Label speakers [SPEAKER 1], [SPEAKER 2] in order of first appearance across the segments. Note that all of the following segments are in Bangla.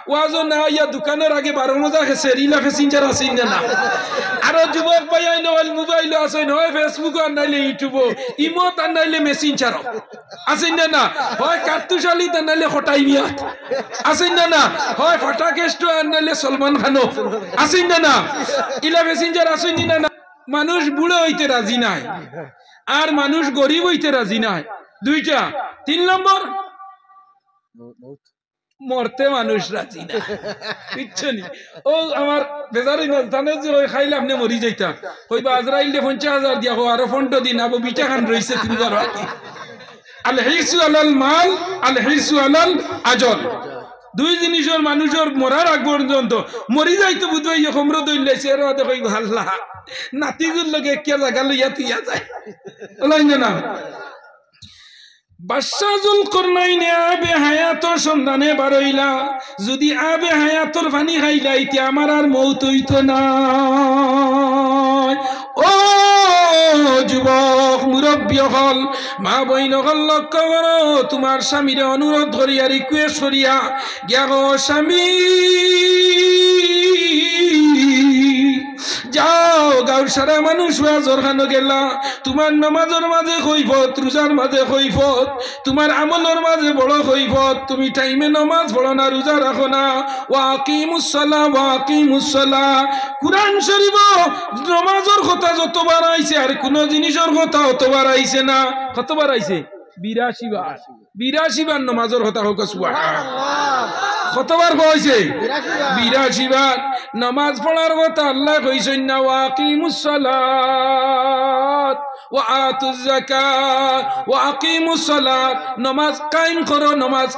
[SPEAKER 1] ওয়াজও না ইয়া দোকানের আগে 12 মজা খেছে রিলা প্যাসেঞ্জার আছে না আর যুবক ভাই আই নল মোবাইল আছে নয় ফেসবুক আর নাইলে ইউটিউব ইমো আর নাইলে মেসেঞ্জার আছে না হয় কার্তুশালি আর নাইলে হটাই মিয়া আছে না হয় ফাটাকেস্ট আর নাইলে সলমান খান আছে না ইলা মেসেঞ্জার আছে না মানুষ বুড়ো হইতে রাজি নাই আর মানুষ গরিব হইতে রাজি নাই দুইটা 3 নম্বর মরতে মানুষ রাজি না বুঝছনি ও আমার বেজারি না জানে যে ওই খাইলে আপনি মরি যাইতা কইবা আজরাইল 50,000 দিয়া আরো ফন্ড দিন আবো বিটা খান রইছে তিনবার বাকি আল হিরসু আলাল মাল আল হিরসু আলাল আজল দুই জিনিসের মানুষের মরার আগ পর্যন্ত মরি যাইতো বুঝবাই খমর দইলাইছে আর ওতে কই ভাল্লা নাতিগুর লগে কে জায়গা লইয়া তুইয়া যায় বলাই না বাদশাহুল করনাইনে আবে হায়াতর সন্ধানে বারইলা যদি আবে হায়াতর পানি খাইলা ইতি আমার আর মউত হইতো না ও যুবক মুরব্বী হল মা বইন হল লক্ষ্য করো তোমার স্বামীর অনুরোধ করিয়া রিকোয়েস্ট করিয়া গিয়া গো স্বামী যাও গাঁর সারা মানুষ ওয়াজর খানো গেলা তোমার নামাজের মাঝে কইফত রোজার মাঝে কইফত তোমার আমলের মাঝে বড় কইফত তুমি টাইমে নামাজ পড়ো না রোজা রাখো না ওয়াকিমুস সালাহ কুরআন শরীফ নামাজের কথা যতবার আইছে আর কোন জিনিসের কথা অতবার আইছে না কতবার আইছে 82 বার নামাজের কথা হোক সুবহানাল্লাহ কতবার কইছে 82 বার নামাজ পড়ার কথা আল্লাহ কইছেন না ওয়াকিমুস সালাত ওয়া আতুজ যাকাত ওয়া আকিমুস সালাত নামাজ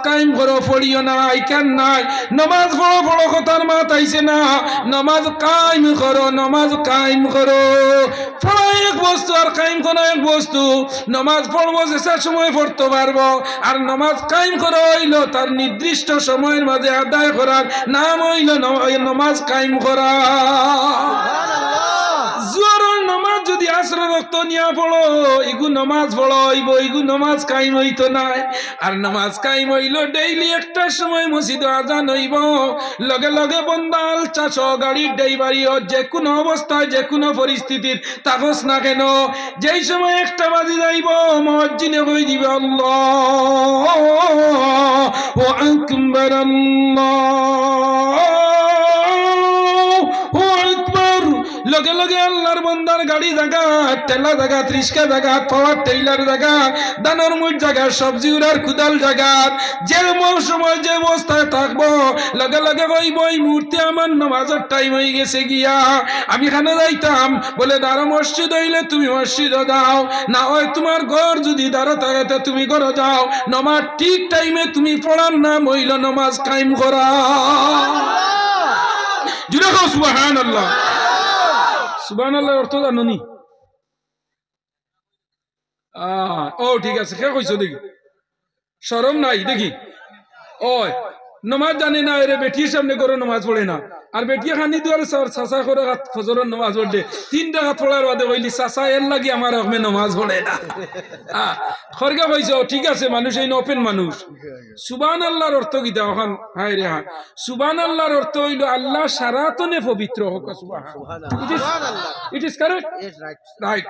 [SPEAKER 1] কায়েম করো পড়িও না আইকান নাই নামাজ পড়ো কথার মাত আইছে না নামাজ কায়েম করো পড়া এক বস্তু আর কায়েম করা এক বস্তু নামাজ পড়বো যে সময় পড়তে পারবো আর নামাজ কায়েম করা হইল তার নির্দিষ্ট সময়ের মাঝে আদায় করার নাম হইল নামাজ কায়েম করা জোহরের নামাজ যদি আসরের রক্ত নিয়া পড়ো ইগু নামাজ পড়ো হইব ইগু নামাজ কায়েম হইতো নাই আর নামাজ কায়েম হইল ডেইলি একটা সময় মসজিদে আজান হইব লগে লগে বন্দাল চাষ গাড়ির ড্রাইভারিও যে কোনো অবস্থায় যে কোনো পরিস্থিতির তাকস না কেন যেই সময় একটা বাজি যাইব মুয়াজ্জিনে কই দিবে আল্লাহু আকবার আল্লাহু আকবার লগে লগে আল্লাহর বান্দার গাড়ি জায়গা ঠেলা জায়গা ত্রিশকা জায়গা পাওয়ার টেইলার জায়গা দানোর মুঠ জায়গা সবজি উড়ার কুদাল জায়গা যে সময় যে অবস্থায় থাকবো লগে লগে কইব এই মুহূর্তে আমার নামাজের টাইম হয়ে গেছে গিয়া আমি খানে যাইতাম বলে দাঁড়ো মসজিদ হইলে তুমি মসজিদে যাও না হয় তোমার ঘর যদি দাঁড়ো থাকে তুমি ঘরে যাও নামাজ ঠিক টাইমে তুমি পড়ার নাম হইল নামাজ কায়েম করা জুড়ে কও সুবহানাল্লাহ সুবহানাল্লাহর অর্থ জানো নি ও ঠিক আছে কে কইছো দেখি শরম নাই দেখি ওই নামাজ জানে না এরে বেটির সামনে করে নামাজ পড়ে না আর বেটিয়া খানি দুয়ার চাচা করে ফজরের নামাজ পড়লে 3 রাকাত পড়ার বাদে কইলি চাচা এর লাগি আমার হকমে নামাজ পড়ে না খরগা কইছো ঠিক আছে মানুষ এই ওপেন মানুষ সুবহানাল্লাহর অর্থ কি দাও এখন হায় রে হ্যাঁ সুবহানাল্লাহর অর্থ হইল আল্লাহ সারাতনে পবিত্র হোক সুবহানাল্লাহ it is correct yes right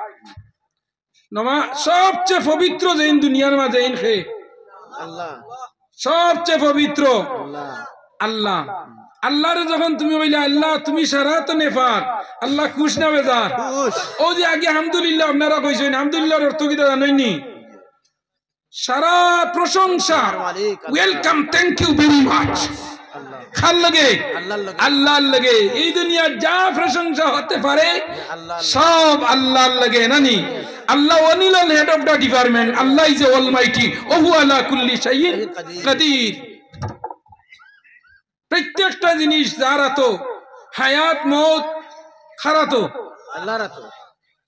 [SPEAKER 1] নামাজ সবচেয়ে পবিত্র যেন দুনিয়ার মাঝে ইন হে আল্লাহ সবচেয়ে পবিত্র আল্লাহ আল্লাহর যখন তুমি বললে আল্লাহ তুমি সারাতনে পাক আল্লাহ খুশ না বেজার ও যে আগে আলহামদুলিল্লাহ আপনারা কইছেন আলহামদুলিল্লাহর অর্থ কি জানেননি সারা প্রশংসা welcome thank you very much খাল লাগে আল্লাহর লাগে এই দুনিয়ার যা প্রশংসা হতে পারে সব আল্লাহর লাগে নানি আল্লাহ ওয়ানিল হেড অফ দা ডিপার্টমেন্ট আল্লাহ ইজ অলমাইটি ওহু আলা কুল্লি শাইইন কাদির প্রত্যেকটা জিনিস যার তো হায়াত মওত খারাতো আল্লাহর রাতো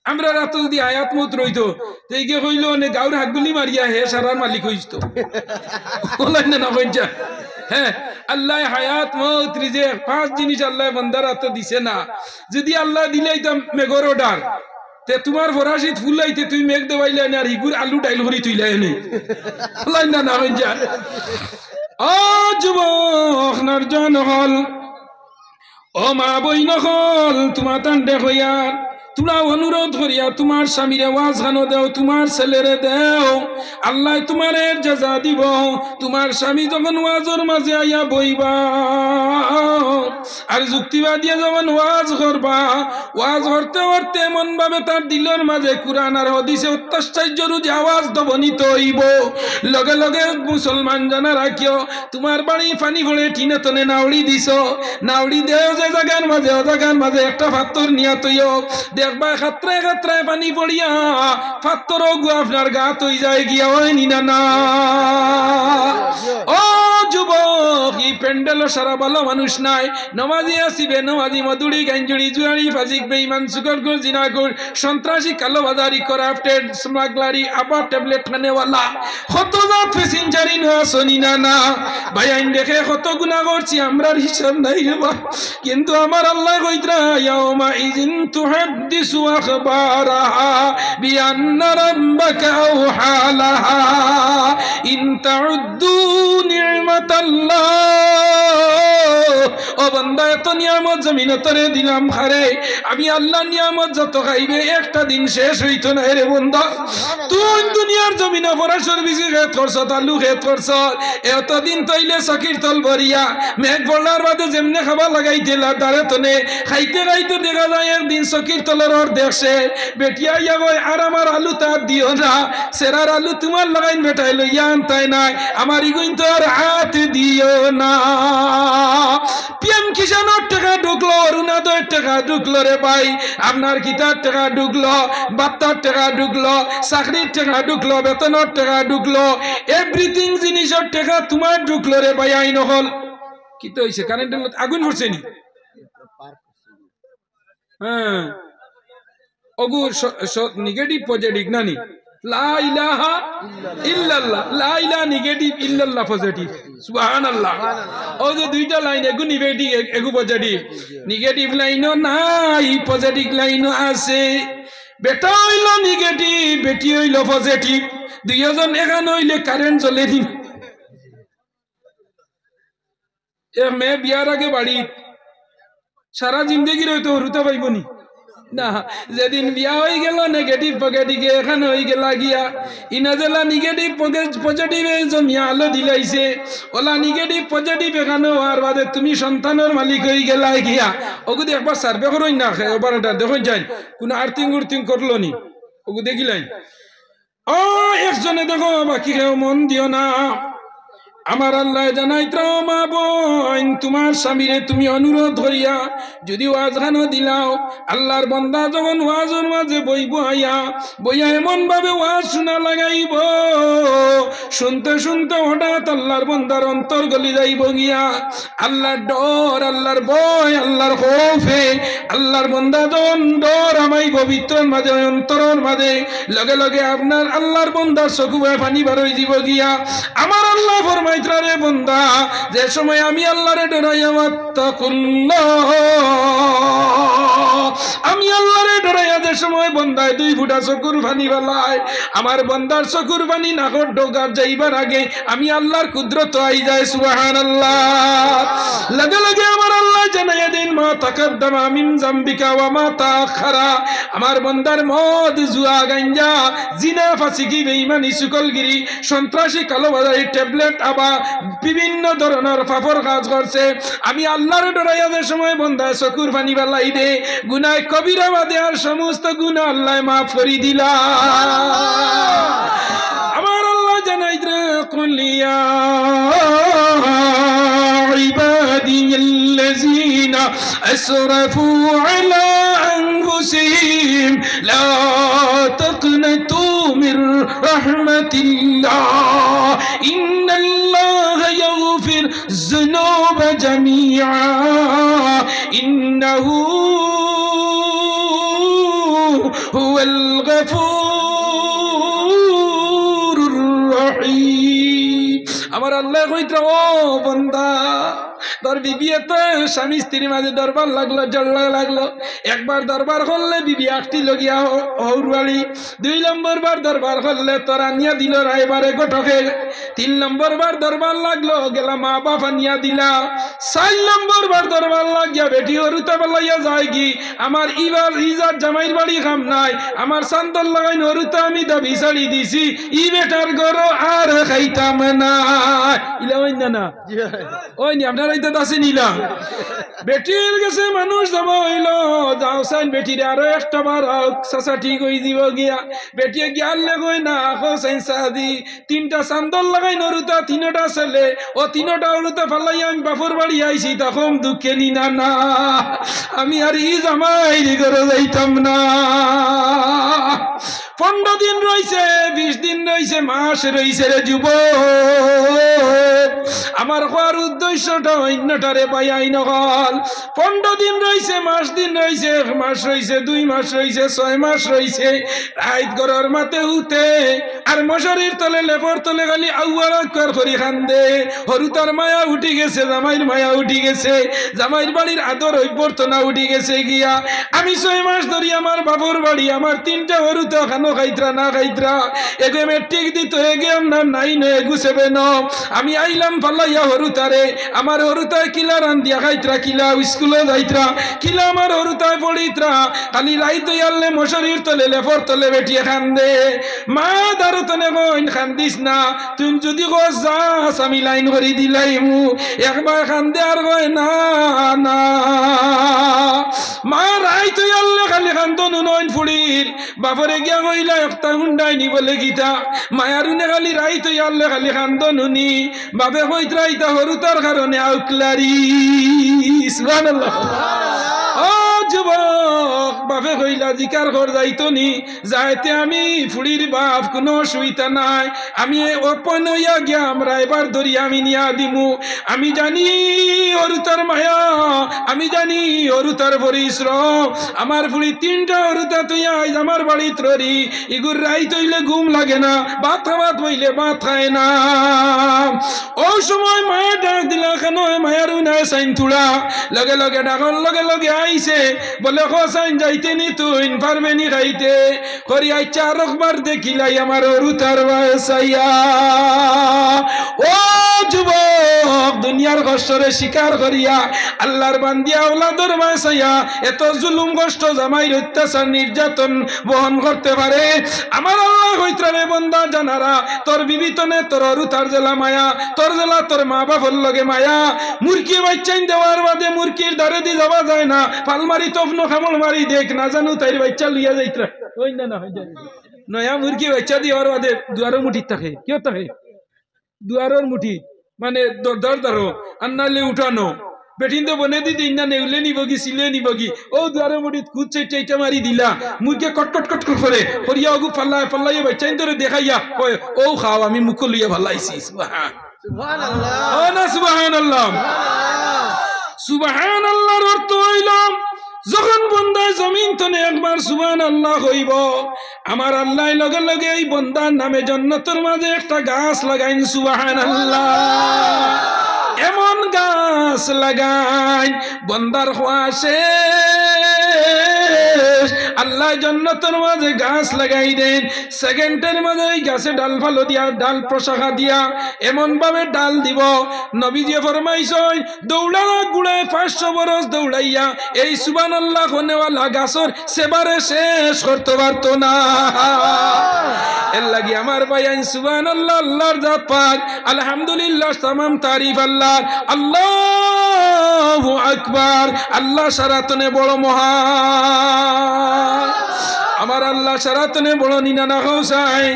[SPEAKER 1] আমরা রাতো যদি হায়াত মওত রইতো তেইকে কইল নে গাউর হাগগুলি মারিয়া হে সারার মালিক হইতো বলেন না কইছা হ্যাঁ আল্লাহ হায়াত মওত রিজিক 5 জিনিস আল্লাহ বান্দার হাতে দিছে না যদি আল্লাহ দিলেই তো মেঘর অর্ডার তে তোমার ফরাসিত ফুলাইতে তুই মেঘ দেবাইলে না আর হিগুর আলু ডাইল ভরি তুইলাই নে বলেন না কইছা ও যুবক নরজন হল ও মা বইন হল তোমার তান দেখয়ার তোমরা অনুরোধ করিয়া তোমার স্বামীর ওয়াজ গানো দেও তোমার ছেলেরে দেও আল্লাহ তোমার জাযা দিব তোমার স্বামী যখন ওয়াজের মাঝে আইয়া বইবা আর যুক্তিবাদী যখন ওয়াজ করবা ওয়াজ করতে করতে এমন ভাবে তার দিলের মাঝে কুরআন আর হাদিসে অত্যাশ্চর্য যে আওয়াজ ধ্বনিত হইব লগে লগে মুসলমান জানা রাখিও তোমার বাড়ি পানি ভরে টিনে তনে নাওড়ি দিছ নাওড়ি দেও যে জায়গার মাঝে একটা পাথর নিয়া তৈও দেখবা খাত্রায় খাত্রায় পানি পড়িয়া পাথরও গু আপনার গা তৈ যায় গিয়া ওই নিনা না ও যুবক এই প্যান্ডেল সারা ভালো মানুষ নাই নমাজি আসিবে নমাজি মধুরি গাঞ্জুড়ি জুয়ারি ফাজিক বেঈমান সুগরগুর জিনাগুর সন্ত্রাসী কালোবাজারি করাপ্টেড স্মাগলারি আবার ট্যাবলেট খানেওয়ালা কত জাত প্যাসেঞ্জারি নোয়া শনি না না ভাই আইন দেখে কত গুনাহ করছি আমরার হিসাব নাই রে বা কিন্তু আমার আল্লাহ কইতরা ইয়াউমা ইজিন তুহাদ্দিসু আখবারাহা বিআন্না রাব্বাকা আওহালাহা ইন তাউদ্দু নি'মাতাল্লাহ ও বান্দা এত নিয়ামত জমিনে তোরে দিলাম খারে আমি আল্লাহ নিয়ামত যত খাইবে একটা দিন শেষ হইতো না রে বান্দা তুই দুনিয়ার জমিনে পরাশর বিজি খেত করছ আলু খেত করছ এতদিন তৈলে চকির তল ভরিয়া মেঘ পড়ার বাদে যেমনে খাবার লাগাই দিলা তারে তনে খাইতে খাইতে দেখা যায় একদিন চকির তলের ওর দেখছে বেটিয়া ইয়া কই আর আমার আলু তার দিও না সেরার আলু তোমার লাগাইন বেটাই লইয়া আনতাই নাই আমার ইগুইন তো আর হাত দিও না পিএম কিষানের টাকা ঢুকলো অরুণোদয়ের টাকা ঢুকলো রে ভাই আপনার কিতার টাকা ঢুকলো বাত্তার টাকা ঢুকলো চাকরির টাকা ঢুকলো বেতনের টাকা ঢুকলো এভরিথিং জিনিসের টাকা তোমার ঢুকলো রে ভাই আইন হল কি তো হয়েছে কারেন্টের আগুন পড়ছে নি হ্যাঁ ওগু নেগেটিভ পজিটিভ নানি লা ইলাহা ইল্লাল্লাহ লা ইলাহা নেগেটিভ ইল্লাল্লাহ পজিটিভ সুবহানাল্লাহ ও যে দুইটা লাইন এগু নেগেটিভ এগু পজিটিভ নেগেটিভ লাইনও নাই পজিটিভ লাইনও আছে বেটা হইল নেগেটিভ বেটি হইল পজিটিভ দুইজন এখানে হইলে কারেন্ট জ্বলে দিন এক মেয়ে বিয়ার আগে বাড়ি সারা জিন্দগির হয়তো হরুতা পাইবনি না যেদিন বিয়া হয়ে গেল নেগেটিভ পজিটিভে এখানে হয়ে গেল গিয়া ইনাজেলা নেগেটিভ পজিটিভে জমিয়া আলো দিলাইছে ওলা নেগেটিভ পজিটিভ এখানে হওয়ার বাদে তুমি সন্তানের মালিক হয়ে গেলা গিয়া ওগুদি একবার সার্ভে করোই না এবার এটা দেখুন যাই কোনো আর্থিং উর্থিং করলো নি ওগু দেখিলেন ও একজনে দেখো বাকি কেউ মন দিও না আমার আল্লাহ জানাইত্র মা বোন তোমার স্বামীরে তুমি অনুরোধ করিয়া যদি ওয়াজ খানো দিলাও আল্লাহর বান্দা যখন ওয়াজের মাঝে বইব বইয়া এমন ভাবে ওয়াজ শোনা লাগাইব শুনতে শুনতে হঠাৎ আল্লাহর বান্দার অন্তর গলি যাইব গিয়া আল্লাহর ডর আল্লাহর ভয় আল্লাহর খৌফে আল্লাহর বান্দা যখন ডর আমাই পবিত্রর মাঝে অন্তরের মাঝে লগে লগে আপনার আল্লাহর বান্দার চকু পানি বার হয়ে যাব গিয়া আমার আল্লাহ ফরমাই রে বন্দা যে সময় আমি আল্লাহরে ডরাইয়া ওয়াত্তাকুল্লাহ আমি আল্লাহরে ডরাইয়া যে সময় বন্দায় দুই ফুটা চকুর পানি বালায় আমার বন্দার চকুর পানি নাকর ডোগার যাইবার আগে আমি আল্লাহর কুদরত আই যায় সুবহানাল্লাহ লগে লগে আমার আল্লাহ জানাইয়া দিন মা তাকাদ্দামা মিন জামবিকা ওয়া মা তাআখারা আমার বন্দার মদ জুয়া গাঞ্জা জিনা ফাসিকি বেঈমানি সুকলগিরি সন্ত্রাসী কালোবাজারি ট্যাবলেট আবার বিভিন্ন ধরনের পাপর কাজ করছে আমি আল্লাহর ডরাইয়া যে সময় বন্দা চকুর পানি বালাই দে গুনাহ কবিরা বাদে আর সমস্ত গুনাহ আল্লাহ মাফ করে দিলা আমার আল্লাহ জানাই রে কুলিয়া ইবাদিয়াল্লাযীনা আসরাফু আলা আনফুসিহিম লা তাকনাতু মির রাহমাতিল্লাহ ইন্নাল্লাহা ইয়াগফির যুনুবা জামিআ ইন্নাহু হুয়াল গফুরুর রহিম আমার আল্লাহ কইতা ও বান্দা তোর বিবি তো স্বামী স্ত্রীর মাঝে দরবার লাগলো জল্লা লাগলো একবার দরবার করলে বিবি আটটি লগিয়া হৌরবাড়ি 2 নম্বর বার দরবার করলে তোর আনিয়া দিল রায়বারে গটকে 3 নম্বর বার দরবার লাগলো গেলা মা বাপ আনিয়া দিলা 4 নম্বর বার দরবার লাগিয়া বেটি হরুতা বলাইয়া যায় কি আমার ইবার ইজার জামাইর বাড়ি কাম নাই আমার সান্তর লাগাই হরুতা আমি দাবি ছাড়ি দিছি ই বেটার গরো আর খাইতাম না ইলা হইন না ওই নি আপনারা ইতে দাসে নিলাম বেটির কাছে মানুষ জমা হইল যাও সাইন বেটির আরো একটা বার সাসা ঠিক হই দিব গিয়া বেটিয়ে গিয়ার লেগই না আখো সাইন সাদি 3টা সান্দর লাগাই নরুতা 3টা ছেলে ও 3টা ওরুতা ফালাই আমি বাপর বাড়ি আইছি তখন দুঃখে নি না না আমি আর ই জামাই করে যাইতাম না 15 দিন রইছে 20 দিন রইছে মাস রইছে রে যুবক আমার হওয়ার উদ্দেশ্যটা অন্যটারে পাই আইন হল 15 দিন রইছে মাস দিন রইছে 1 মাস রইছে 2 মাস রইছে 6 মাস রইছে রাত গরর মাতে উঠে আর মশারির তলে লেপর তলে খালি আউয়ারা করি খান্দে হরুতার মায়া উঠি গেছে জামাইর মায়া উঠি গেছে জামাইর বাড়ির আদর অভ্যর্থনা উঠি গেছে গিয়া আমি 6 মাস ধরি আমার বাবুর বাড়ি আমার 3টা হরুতা খানো খাইত্রা না খাইত্রা এগে মেট্রিক দিত এগে আমরা 9 এগু 7 আমি আইলাম পাল্লাইয়া হরুতারে আমার হরুতায় কিলা রান্দিয়া খাইত্রা কিলা স্কুলে যাইত্রা কিলা আমার হরুতায় পড়িত্রা খালি রাইত ইয়ালে মশারির তলে লেপর তলে বেটিয়ে খান্দে মা দারো তনে কইন খান্দিস না তুই যদি কস যাস আমি লাইন করি দিলাই মু একবার খান্দে আর কয় না না মা রাইত ইয়ালে খালি খান্দ নুনইন ফুড়ির বাপরে গিয়া কইলা একটা হুন্ডাই নি বলে গীতা মায়ারুনে খালি রাইত ইয়ালে খালি খান্দ নুনি বাপে কইত্রা ইতা হরুতার কারণে আউকলারি সুবহানাল্লাহ ও যুবক বাপে কইলা জিকার কর যাইতো নি যাইতে আমি ফুড়ির বাপ কোনো অসুবিধা নাই আমি ওপন হইয়া গিয়া আমরা এবার ধরি আমি নিয়া দিমু আমি জানি হরুতার মায়া আমি জানি হরুতার পরিশ্রম আমার ফুড়ি 3টা হরুতা তুই আইজ আমার বাড়ি তরি ইগুর রাইত হইলে ঘুম লাগে না ভাত হইলে ভাত খায় না ও সময় মায়া ডাক দিলা কেন মায়ার উনায় সাইন তুড়া লগে লগে ডাকন লগে লগে আইছে বলে খসাইন যাইতে নি তুই পারবে নি খাইতে করি আইচা রকবার দেখিলাই আমার হরুতার বাসাইয়া ও যুবক দুনিয়ার কষ্টরে স্বীকার করিয়া আল্লাহর বান্দিয়া ওলাদর বাসাইয়া এত জুলুম কষ্ট জামাইর অত্যাচার নির্যাতন বহন করতে পারে আমার আল্লাহ কইত্রারে বন্দা জানারা তোর বিবিতনে তোর হরুতার জেলা মায়া তোর জেলা তোর মা বাপর লগে মায়া মুরগি বাচ্চাইন দেওয়ার বাদে মুরগির দারে দি যাওয়া যায় না পালমারি তফনো খামল মারি দেখ না জানু তাইর বাচ্চা লইয়া যাইত্রা ওই না না হই যায় নয়া মুরগি বাচ্চা দিওয়ার বাদে দুয়ারো মুঠি থাকে কিও থাকে দুয়ারর মুঠি মানে দর দরো আন্নালে উঠানো বেটিন তো বনে দি দিন না নেউলে নিবগি সিলে নিবগি ও দুয়ারে মুঠি কুদ চাইটা মারি দিলা মুরগি কটকট কটকট করে করিয়া ওগু পাল্লায় পাল্লায় বাচ্চাইন ধরে দেখাইয়া কয় ও খাও আমি মুখ লইয়া ভালাইছি সুবহানাল্লাহ ও না সুবহানাল্লাহ সুবহানাল্লাহর অর্থ হইল যখন বন্দা জমিন তনে একবার সুবহানাল্লাহ হইব আমার আল্লাহ লগে লগে এই বন্দার নামে জান্নাতের মাঝে একটা গাছ লাগাইন সুবহানাল্লাহ এমন গাছ লাগাইন বন্দার খোয়াশে আল্লাহ জান্নাতের মাঝে গাছ লাগাই দেন সেকেন্ডের মাঝে ওই গাছে ডাল ফালো দিয়া ডাল প্রশাখা দিয়া এমন ভাবে ডাল দিব নবীজি ফরমাইছেন দৌড়ালা গুড়ায় 500 বরস দৌড়াইয়া এই সুবহানাল্লাহ কোনেওয়ালা গাছর সেবারে শেষ করতে পারতো না এর লাগি আমার ভাই আইন সুবহানাল্লাহ আল্লাহর জাত পাক আলহামদুলিল্লাহ तमाम তারিফ আল্লাহর আল্লাহু আকবার আল্লাহ সারাতনে বড় মহান আমার আল্লাহ সারাতনে বড় নিনানা হোসাই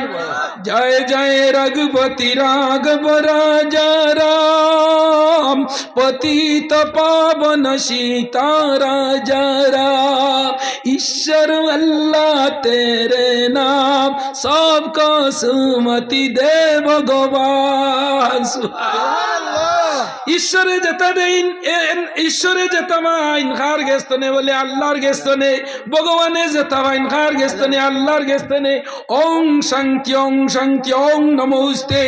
[SPEAKER 1] জয় জয় রঘুপতি রাঘব রাজা রাম পতিত পাবন सीता राजा राम ईश्वर अल्लाह तेरे नाम सबको सुमति दे भगवान ঈশ্বরে যেটা দেন ঈশ্বরে যেটা মাইন খার গেস্তনে বলে আল্লাহর গেস্তনে ভগবানে যেটা মাইন খার গেস্তনে আল্লাহর গেস্তনে ওং শান্তি ওং নমস্তে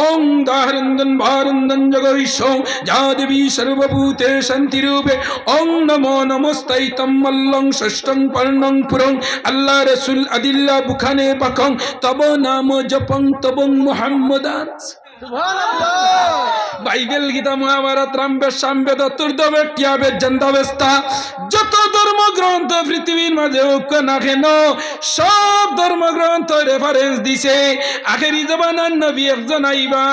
[SPEAKER 1] ওং দারন্দন ভারন্দন জগবিশ্ব যা দেবী সর্বভূতে শান্তি রূপে ওং নমো নমস্তাই তম্মল্লং ষষ্ঠং পর্ণং পুরং আল্লাহ রসুল আদিল্লা বুখানে পাখং তব নাম জপং তবং মুহাম্মদান বাইবেল গীতা মহাভারত রামবেদ সামবেদ অতুর্দবেদ টিয়াবেদ জন্দাবেস্তা যত ধর্মগ্রন্থ পৃথিবীর মাঝে ঐক্য না কেন সব ধর্মগ্রন্থ রেফারেন্স দিছে আখেরি জবানার নবী একজন আইবা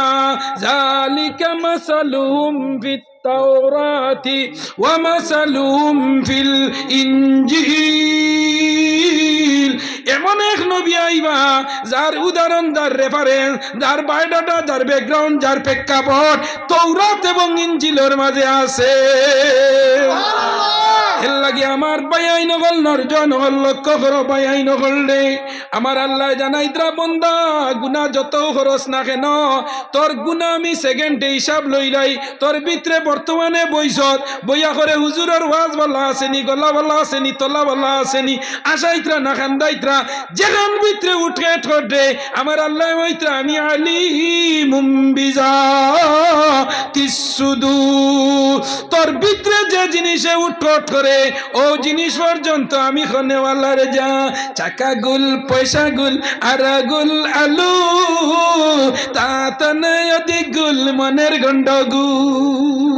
[SPEAKER 1] জালিকা মাসালুহুম ফিত তাওরাতি ওয়া মাসালুহুম ফিল ইনজিল এমন এক নবী আইবা যার উদাহরণ যার রেফারেন্স যার বায়োডাটা যার ব্যাকগ্রাউন্ড যার প্রেক্ষাপট তৌরাত এবং ইনজিলের মাঝে আছে এর লাগে আমার বায়াই নগল নরজন হল লক্ষ্য করো বায়াই নগল রে আমার আল্লাহ জানাইত্রা বন্দা গুনাহ যত খরচ না কেন তোর গুনাহ আমি সেকেন্ডে হিসাব লইলাই তোর ভিতরে বর্তমানে বইছত বইয়া করে হুজুরের ওয়াজ বলা আসেনি গলা বলা আসেনি তলা বলা আসেনি আশাইত্রা না খান্দাইত্রা যেখান ভিতরে উঠে ঠোঁটে আমার আল্লাহ হইত্রা আমি আলিমুম বিজাতিস সুদূর তোর ভিতরে যে জিনিসে উঠকট করে ও জিনিস পর্যন্ত আমি খনেওয়ালার যা চাকা গুল পয়সা গুল আরা গুল আলু তাতনে অধিক গুল মনের গন্ডগুল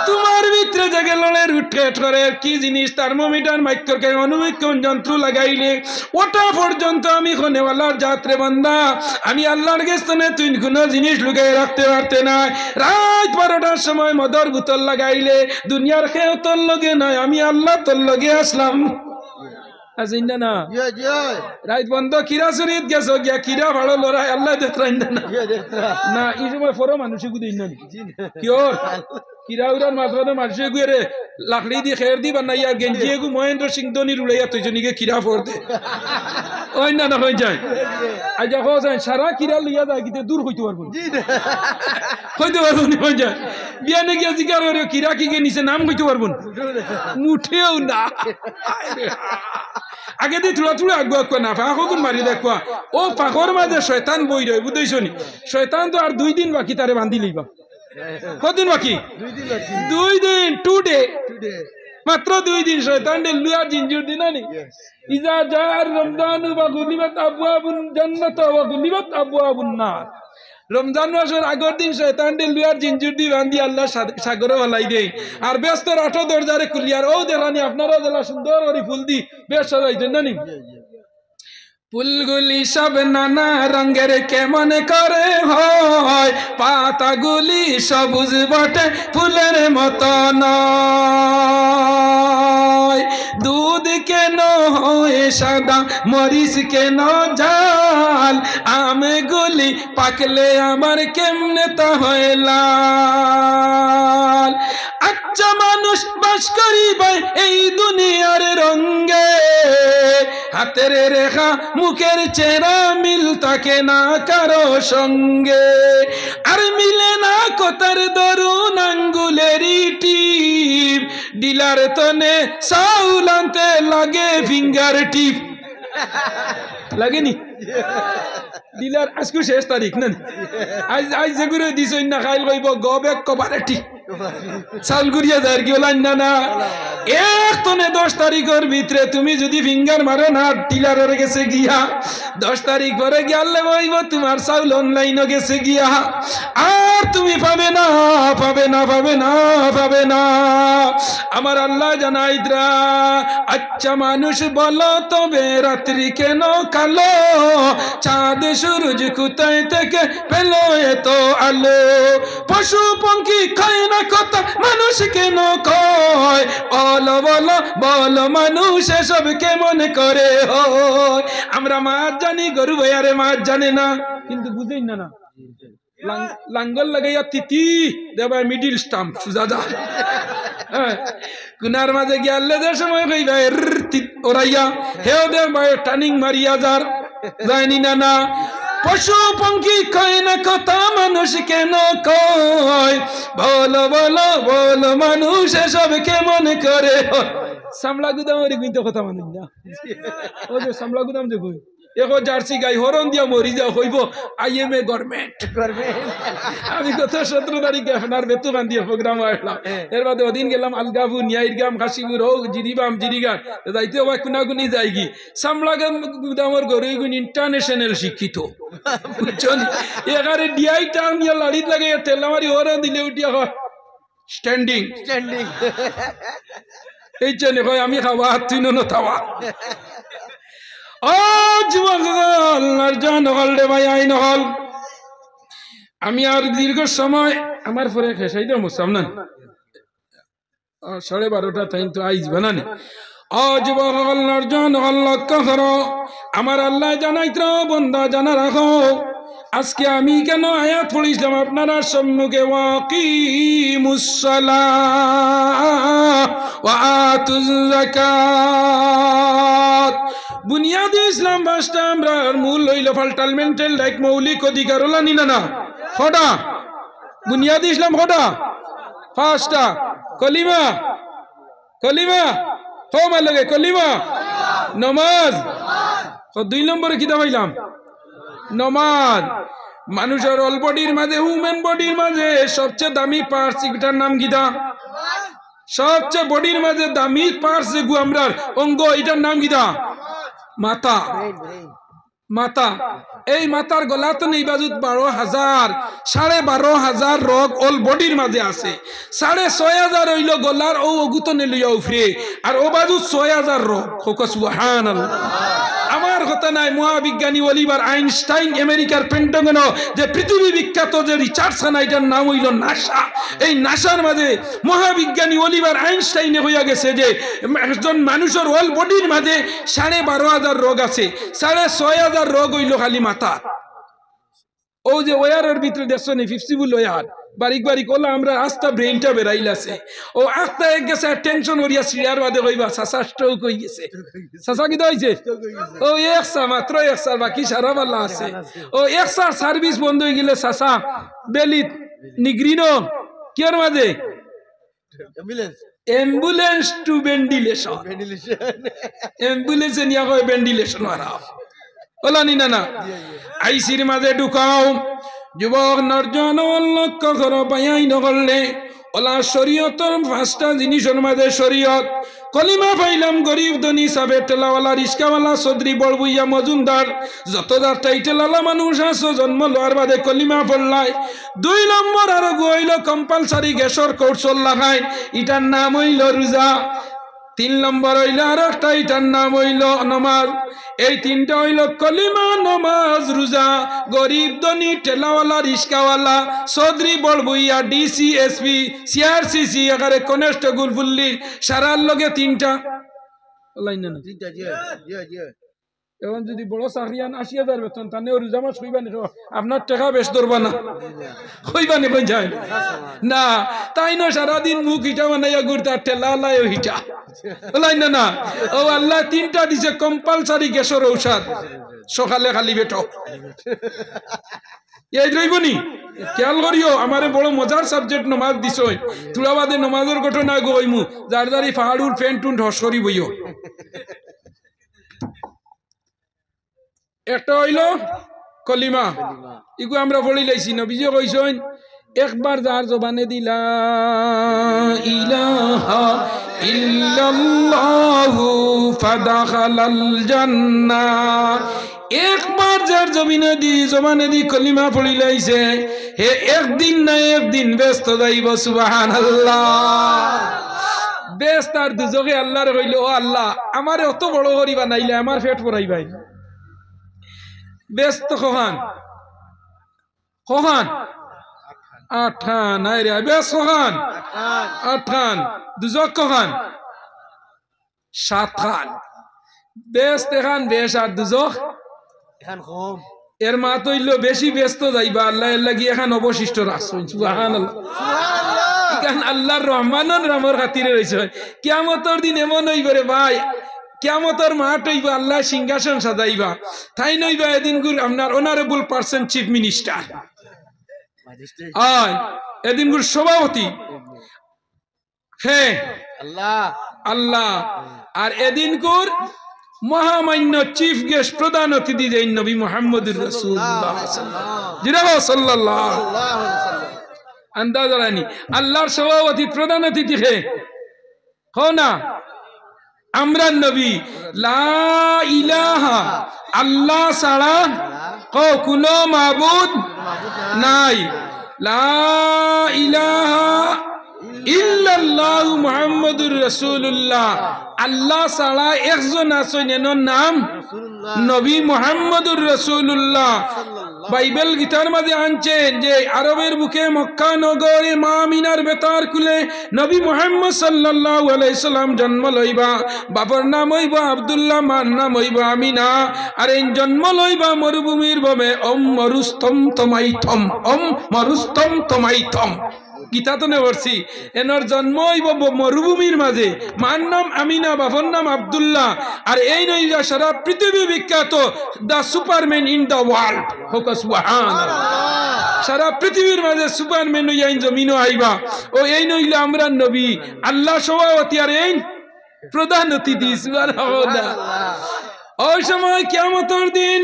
[SPEAKER 1] তোমার ভিতরে জায়গা লড়ের উঠকেট করে কি জিনিস থার্মোমিটার মাইক্রোকে অনুবীক্ষণ যন্ত্র লাগাইলে ওটা পর্যন্ত আমি খনেওয়ালার যাত্রে বান্দা আমি আল্লাহর গেস্তনে তুই কোনো জিনিস লুকাই রাখতে পারতে না রাত 12টার সময় মদর বোতল লাগাইলে দুনিয়ার খেয়েও তোর লগে নয় আমি আল্লাহ তোর লগে আসলাম না রাত বন্ধ কিরা শরীর গেছ গিয়া কিরা ভালো লড়াই আল্লাহ দেখতেন না এই সময় ফরো মানুষই গুদি না কিওর কিরা উড়ার মাঝখানে মানুষে গুয়ে রে লাকড়ি দিয়ে খের দি বানাই আর গেঞ্জি গু মহেন্দ্র সিং ধোনি রুড়াইয়া তুইজনিকে কিরা ফোর দে ওই না না হয়ে যায় আজ দেখো যায় সারা কিরা লইয়া যায় কিন্তু দূর হইতে পারবো হইতে পারবো না হয়ে যায় বিয়ানে গিয়া জিজ্ঞাসা করে কিরা কি গে নিচে নাম হইতে পারবো মুঠেও না আগে দিয়ে থোড়া থোড়া আগুয়া কোয়া না ফাঁকুন মারি দেখুয়া ও ফাঁকর মাঝে শয়তান বই রয় বুঝতেছ নি শয়তান তো আর 2 দিন বাকি তারে বান্ধি লইবা কদিন বাকি 2 দিন 2 ডে মাত্র 2 দিন শয়তান ডে লুয়া জিনজুর দিনা নি ইজা জার রমজান ওয়া গুলিবাত আবওয়াবুন জান্নাত ওয়া গুলিবাত আবওয়াবুন নার রমজান মাসের আগের দিন শয়তান ডে লুয়ার জিনজুর দি বান্ধি আল্লাহ সাগরে ফেলাই দেই আর ব্যস্ত 8 দরজারে খুলিয়ার ও দেখানি আপনারা জেলা সুন্দর করে ফুল দি বেশ সাজাইছেন না নি ফুলগুলি সব নানা রঙের কেমন করে হয় পাতাগুলি সবুজ বটে ফুলের মতো নয় দুধ কেন হয় সাদা মরিচ কেন জাল আমগুলি পাকলে আমার কেমনে তা হয় লাল আচ্ছা মানুষ বাস করিবে এই দুনিয়ার রঙে হাতের রেখা মুখের চেহারা মিল থাকে না কারো সঙ্গে আর মিলে না কোতার দরুন আঙ্গুলেরই টিপ ডিলার তনে চাউল আনতে লাগে ফিঙ্গার টিপ লাগেনি ডিলার আজকে শেষ তারিখ না আজ যেগুলো দিছ না খাইল কইব গবেক কবারে টিপ চাল গুড়িয়া যায় কি হলাম না না 1 টনে 10 তারিখের ভিতরে তুমি যদি ফিঙ্গার মারো না ডিলারের গেছে গিয়া 10 তারিখ পরে গেলে বইব তোমার চাউল অনলাইনে গেছে গিয়া আর তুমি পাবে না পাবে না পাবে না পাবে না আমার আল্লাহ জানাইদ্রা আচ্ছা মানুষ বলো তবে রাত্রি কেন কালো চাঁদ সূরজ কোথায় থেকে পেলো এত আলো পশু পঙ্খী খায় না কথা মানুষ কেন কয় বলো বলো বলো মানুষ এসব কেমন করে হয় আমরা মাছ জানি গরু ভাইয়ারে মাছ জানে না কিন্তু বুঝেই না না লাঙ্গল লাগাইয়া তিতি দেবা মিডিল স্টাম্প সুজা যা গুনার মাঝে গিয়ালে যে সময় কইবা ওরাইয়া হেও দে টার্নিং মারিয়া যার যায়নি না না পশু পঙ্খী কয় না কথা মানুষ কেন কয় বলো বলো বলো মানুষ এসব কেমন করে সামলা গুদামের কিন্তু কথা মানুষ না ও যে সামলা গুদাম যে কই এখন জার্সি গাই হরন দিয়া মরি যাও হইব IMA গভর্নমেন্ট আমি গত 17 তারিখে আপনার বেতুগান দিয়ে প্রোগ্রাম আসলাম এর বাদে ওদিন গেলাম আলগাবু নিয়াইরগাম খাসিপুর ও জিরিবাম জিরিগান যাইতে হবে কুনাকুনি যাইগি সামলাগাম গুদামর গরু গুণ ইন্টারন্যাশনাল শিক্ষিত বুঝছেন এগারে ডিআই টাউন নিয়ে লাড়িত লাগে তেলামারি হরন দিলে উঠিয়া হয় স্ট্যান্ডিং এই জন্য কয় আমি খাওয়া তুই নো থাওয়া আমি আর দীর্ঘ সময় আমার পরে খেসাই দেব সামনে 12:30 টাইম তো আইজ বানানি আমার আল্লাহ জানাইত বন্দা জানা রাখো আজকে আমি কেন আয়াত পড়িছিলাম আপনারা সম্মুখে ওয়াকিমুস সালাহ ওয়া আতুজ যাকাত বুনিয়াদে ইসলাম ভাষা আমরা মূল হইল ফাল্টালমেন্টাল রাইট মৌলিক অধিকার হলো নি না কটা বুনিয়াদে ইসলাম কটা পাঁচটা কলিমা কলিমা হোমা লাগে কলিমা নমাজ 2 নম্বরে কি দাবাইলাম নমাজ মানুষের অল বডির মাঝে হিউম্যান বডির মাঝে সবচেয়ে দামি পার্টস এটার নাম গীতা সবচেয়ে বডির মাঝে দামি পার্টস যে আমরার অঙ্গ এটার নাম গীতা মাথা মাথা এই মাথার গলা তো নেই বাজুত 12,000 12,500 রোগ অল বডির মাঝে আছে 6,500 হইল গলার ও অগুতনে লইয়া উফরে আর ও বাজুত 6,000 রোগ সুবহানাল্লাহ আমার কথা নাই মহাবিজ্ঞানী অলিভার আইনস্টাইন আমেরিকার পেন্টাগন যে পৃথিবী বিখ্যাত যে রিসার্চ এটার নাম হইল নাসা এই নাসার মাঝে মহাবিজ্ঞানী অলিভার আইনস্টাইনে হইয়া গেছে যে একজন মানুষের অল বডির মাঝে 12,500 রোগ আছে 6,500 রোগ হইল খালি মাথা ও যে ওয়ারের ভিতরে দেখছো নি ফিফসিবুল ওয়ার বারিক বারিক ওলা আমরা আস্তা ব্রেইনটা বেরাইলাছে ও আস্তা এক গেছে টেনশন হইয়া সিরিয়ার বাদে কইবা সাসা স্ট্রোক হই গেছে সাসা কি হইছে ও একসা মাত্র একসা বাকি সারা বালা আছে ও একসা সার্ভিস বন্ধ হই গেলে সাসা বেলিত নিগ্রিনো কির মাঝে অ্যাম্বুলেন্স টু ভেন্টিলেশন অ্যাম্বুলেন্সে নিয়া কয় ভেন্টিলেশন মারা ওলা নি না আইসির মাঝে ঢুকাও যুবক নরজন লক্ষ্য করো পাইয়াই নগরলে ওলা শরীয়তর 5টা জিনিসের মাঝে শরীয়ত কলিমা পাইলাম গরিব ধনী সাবে টেলাওয়ালা রিস্কাওয়ালা চৌধুরী বড়বুইয়া মজুমদার যতদার টাইটেলালা মানুষ আছো জন্ম লওয়ার বাদে কলিমা পড়লাই 2 নম্বর আরো গইল কম্পালসারি গ্যাসর কৌশল লাগাই এটার নাম হইল রোজা 3 নম্বর হইল আর একটা এটার নাম হইল নামাজ এই 3টা হইল কলিমা নামাজ রোজা গরিব ধনী টেলাওয়ালা রিস্কাওয়ালা চৌধুরী বড়বুইয়া ডিসি এসপি সিআরসিসি এগারে কনস্টেবল পুলিশ সারার লগে 3টা লাইন না 3টা জি জি এখন যদি বড় চাকরিয়ান 80,000 বেতন তানে রোজা মাস হইবা নি আপনার টাকা বেশ ধরবা না হইবা নি যায় না তাই না সারাদিন মুখ ইটা বানাইয়া ঘুরতে টেলা লাই হিটা লাইন না ও আল্লাহ 3টা দিছে কম্পালসারি গ্যাসের ঔষধ সকালে খালি বেটো এই রইবনি খেয়াল করিও আমারে বড় মজার সাবজেক্ট নমাজ দিছই তুলাবাদে নমাজের ঘটনা গইমু যার যারি পাহাড়ুর ফ্যান টুন ঢস করি বইও একটা হইল কলিমা ইগু আমরা পড়ি লাইছি নবীজি কইছেন একবার যার জবানে দিলা ইলাহা ইল্লাল্লাহু ফাদাখালাল জান্নাহ একবার যার জবানে দি কলিমা পড়ি লাইছে হে একদিন না একদিন ব্যস্ত যাইব সুবহানাল্লাহ ব্যস্ত আর দুজকে আল্লাহর কইল ও আল্লাহ আমারে অত বড় করি বানাইলে আমার পেট ভরাইবাই ব্যস্ত কখন আঠান আরে ব্যস্ত কখন আঠান দুজক কখন 7 খান ব্যস্ত খান বেশ আর দুজক এখন কম এর মা তৈল বেশি ব্যস্ত যাইবা আল্লাহ এর লাগি এখন অবশিষ্ট রাখছেন সুবহানাল্লাহ সুবহানাল্লাহ ইকান আল্লাহর রহমানুর রহমর খাতিরে রইছে কিয়ামতের দিন এমন হইবে রে ভাই কিয়ামতের মাঠ হইব আল্লাহ সিংহাসন সাজাইবা তাই নইবা এদিন গুর আপনার অনারেবল পার্সন চিফ মিনিস্টার আয় এদিন গুর সভাপতি হে আল্লাহ আল্লাহ আর এদিন গুর মহামান্য চিফ গেস্ট প্রধান অতিথি যে নবী মুহাম্মদুর রাসূলুল্লাহ সাল্লাল্লাহু আলাইহি ওয়াসাল্লাম আন্দাজ রানি আল্লাহর সভাপতি প্রধান অতিথি হে হো না আমরা নবী লা ইলাহা আল্লাহ ছাড়া কোনো মাবুদ নাই লা ইলাহা ইল্লাল্লাহু মুহাম্মাদুর রাসূলুল্লাহ আল্লাহ ছাড়া একজন আছেন এর নাম নবী মুহাম্মদুর রাসূলুল্লাহ বাইবেল গীতার মাঝে আনছেন যে আরবের বুকে মক্কা নগরে মা আমিনার বেতার কুলে নবী মুহাম্মদ সাল্লাল্লাহু আলাইহি সাল্লাম জন্ম লইবা বাবার নাম হইবা আব্দুল্লাহ মার নাম হইবা আমিনা আর এই জন্ম লইবা মরুভূমির ভাবে মরুস্তম তমাইথম গীতা তো নেবরছি এনর জন্ম হইব মরুভূমির মাঝে মার নাম আমিনা বাবার নাম আব্দুল্লাহ আর এই নইবা সারা পৃথিবী বিখ্যাত দা সুপারম্যান ইন দা ওয়ার্ল্ড হোক সুবহানাল্লাহ সারা পৃথিবীর মাঝে সুপারম্যান হইয়া জমিনও আইবা ও এই নইলে আমরা নবী আল্লাহ সভাপতি আর এই প্রধান অতিথি সুবহানাল্লাহ ওই সময় কিয়ামতের দিন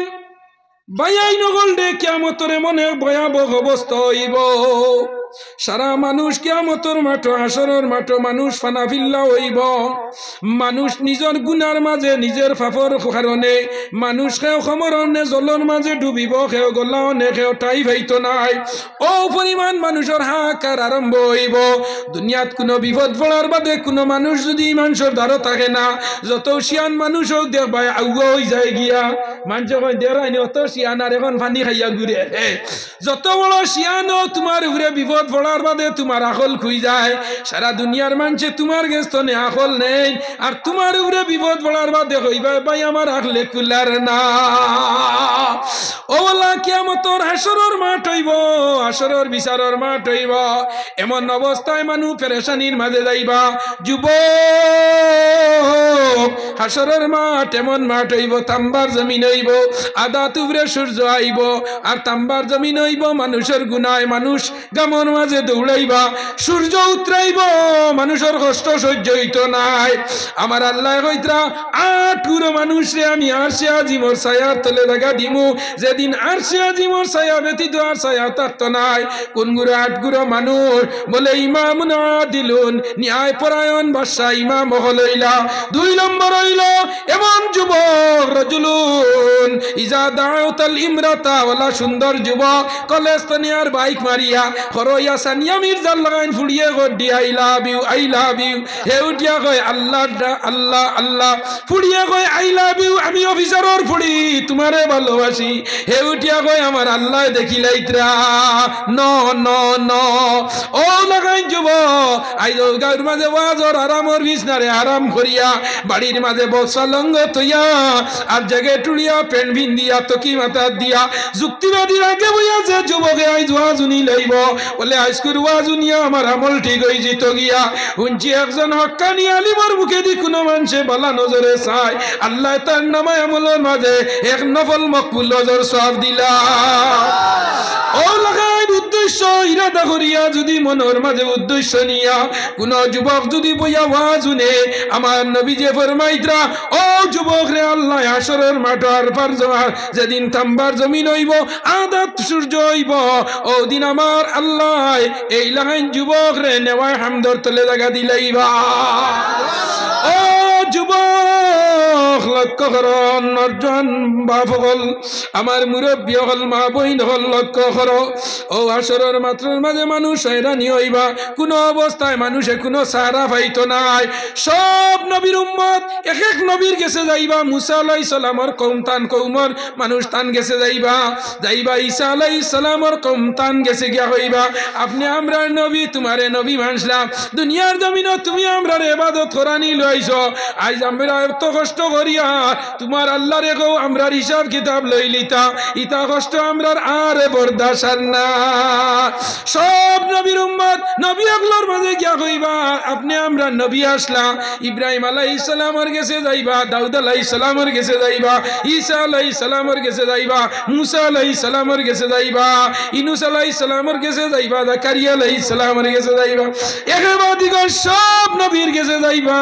[SPEAKER 1] বায়াই নগল ডে কিয়ামতের মনে ভয়াবহ অবস্থা হইব সারা মানুষ কিয়ামতের মাঠ হাসরের মাঠ মানুষ ফানাফিল্লা হইব মানুষ নিজের গুনার মাঝে নিজের পাপর কারণে মানুষ কেউ সমরণে জলের মাঝে ডুবিব কেউ গলাওনে কেউ ঠাই ভাইতো নাই ও পরিমাণ মানুষের হাহাকার আরম্ভ হইব দুনিয়াত কোনো বিপদ পড়ার বাদে কোনো মানুষ যদি মানুষের দ্বারা থাকে না যত শিয়ান মানুষ হোক দেখবাই আগুয়া হয়ে যায় গিয়া মানুষ কয় দেরাইনি অত শিয়ান আর এখন পানি খাইয়া ঘুরে যত বড় শিয়ানও তোমার ঘুরে বিপদ পড়ার বাদে তোমার আকল খুই যায় সারা দুনিয়ার মানুষে তোমার গেস্তনে আকল নেই আর তোমার উপরে বিপদ পড়ার বাদে হইবা ভাই আমার আকলে কুলার না ওলা কিয়ামতের হাসরের মাঠ হইব হাসরের বিচারের মাঠ হইব এমন অবস্থায় মানুষ পেরেশানির মাঝে যাইবা যুবক হাসরের মাঠ এমন মাঠ হইব তাম্বার জমিন হইব আদা তুবরে সূর্য আইব আর তাম্বার জমিন হইব মানুষের গুনায় মানুষ গামর মাঝে দৌড়াইবা সূর্য উতরাইব মানুষের কষ্ট সহ্য হইত নাই আমার আল্লাহ কইতরা 8 গুরো মানুষরে আমি আরশে আজিমর ছায়ার তলে লাগা দিমু যেদিন আরশে আজিমর ছায়া ব্যতীত আর ছায়া থাকতো নাই কোন গুরো 8 গুরো মানুষ বলে ইমামুন আদিলুন ন্যায় পরায়ণ বাদশা ইমাম হইলা 2 নম্বর হইল এমন যুবক রাজুলুন ইজা দাউতাল ইমরাতা ওয়ালা সুন্দর যুবক কলেস্তনিয়ার বাইক মারিয়া খরইয়া সানিয়া মির্জা লাগাইন ফুড়িয়ে গড্ডি আই লাভ ইউ হে উঠিয়া কয় আল্লাহ আল্লাহ আল্লাহ ফুড়িয়ে কয় আই লাভ ইউ আমি অফিসারর ফুড়ি তোমারে ভালোবাসি হে উঠিয়া কয় আমার আল্লাহ দেখিলাইতরা ন ন ন ও লাগাইন যুবক আই গাঁর মাঝে ওয়াজর আরামর বিছনারে আরাম করিয়া বাড়ির মাঝে বসা লঙ্গ তৈয়া আর জায়গায় টুড়িয়া পেন ভিন দিয়া তকি মাথা দিয়া যুক্তিবাদীর আগে বইয়া যে যুবকে আই ওয়াজুনি লইব বলে আজকুর ওয়াজুনিয়া আমার আমল ঠিক হয়ে যেত গিয়া হুঞ্চি একজন হক্কানি আলিমর মুখে দি কোনো মানুষে বলা নজরে চায় আল্লাহ তার নামে আমলের মাঝে এক নফল মকবুল নজর সব দিলা ও লাগাই উদ্দেশ্য ইরাদা করিয়া যদি মনের মাঝে উদ্দেশ্য নিয়া কোন যুবক যদি বইয়া ওয়াজুনে আমার নবী যে ফরমাইতরা ও যুবক রে আল্লাহ হাসরের মাঠ আর পারজমার যেদিন তাম্বার জমিন হইব আদাত সূর্য হইব ও দিন আমার আল্লাহ এই লাগাইন যুবক রে নেওয়ায় হামদর তলে জায়গা দিলাইবা ও যুবক লক্ষ্য করন নরজন বাপ হল আমার মুরব্বী হল মা বইন হল লক্ষ্য করো ও আসরের মাত্রার মাঝে মানুষ হয়রানি হইবা কোনো অবস্থায় মানুষে কোনো সাহারা পাইতো নাই সব নবীর উম্মত এক এক নবীর গেছে যাইবা মুসা আলাইহিস সালামর কওম তান কওমর মানুষ তান গেছে যাইবা ঈসা আলাইহিস সালামর কওম তান গেছে গিয়া হইবা আপনি আমরা নবী তোমারে নবী মানলাম দুনিয়ার জমিনে তুমি আমরার ইবাদত করানি লইছো আজ আমরা এত কষ্ট করি করিয়া তোমার আল্লাহর গো আমরার হিসাব কিতাব লই লিতা ইতা কষ্ট আমরার আর বরদাস্ত না সব নবীর উম্মত নবী আগলোর মাঝে গিয়া কইবা আপনি আমরা নবী আসলা ইব্রাহিম আলাইহিস সালামের কাছে যাইবা দাউদ আলাইহিস সালামের কাছে যাইবা ঈসা আলাইহিস সালামের কাছে যাইবা মুসা আলাইহিস সালামের কাছে যাইবা ইউনূস আলাইহিস সালামের কাছে যাইবা জাকারিয়া আলাইহিস সালামের কাছে যাইবা একেবাদিক সব নবীর কাছে যাইবা